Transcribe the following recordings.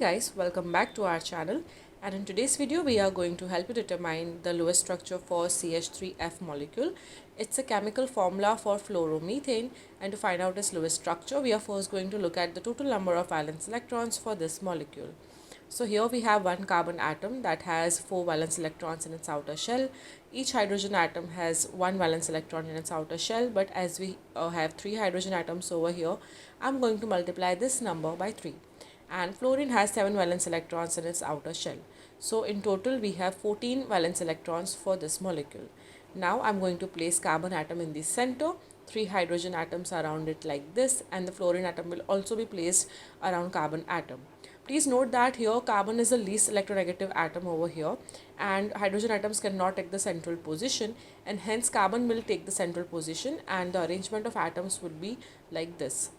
guys, welcome back to our channel, and in today's video we are going to help you determine the Lewis structure for CH3F molecule. It's a chemical formula for fluoromethane, and to find out its Lewis structure we are first going to look at the total number of valence electrons for this molecule. So here we have one carbon atom that has 4 valence electrons in its outer shell. Each hydrogen atom has 1 valence electron in its outer shell, but as we have 3 hydrogen atoms over here, I'm going to multiply this number by 3. And fluorine has 7 valence electrons in its outer shell. So in total we have 14 valence electrons for this molecule. Now I'm going to place carbon atom in the center, 3 hydrogen atoms around it like this, and the fluorine atom will also be placed around carbon atom. Please note that here carbon is the least electronegative atom over here, and hydrogen atoms cannot take the central position, and hence carbon will take the central position and the arrangement of atoms would be like this.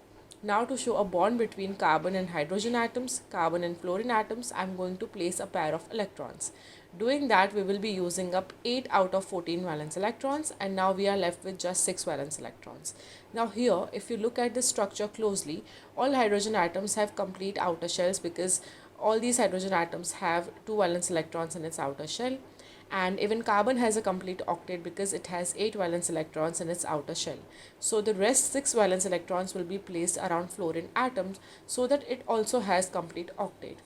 Now to show a bond between carbon and hydrogen atoms, carbon and fluorine atoms, I am going to place a pair of electrons. Doing that, we will be using up 8 out of 14 valence electrons, and now we are left with just 6 valence electrons. Now here, if you look at this structure closely, all hydrogen atoms have complete outer shells because all these hydrogen atoms have 2 valence electrons in its outer shell. And even carbon has a complete octet because it has 8 valence electrons in its outer shell. So the rest 6 valence electrons will be placed around fluorine atoms so that it also has complete octet.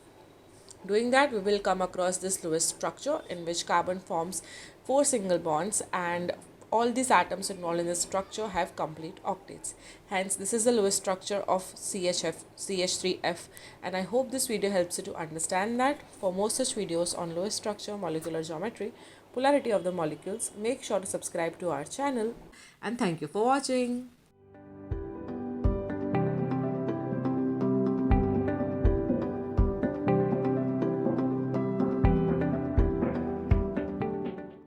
Doing that, we will come across this Lewis structure in which carbon forms 4 single bonds, and all these atoms involved in this structure have complete octets. Hence, this is the Lewis structure of CH3F, and I hope this video helps you to understand that. For more such videos on Lewis structure, molecular geometry, polarity of the molecules, make sure to subscribe to our channel, and thank you for watching.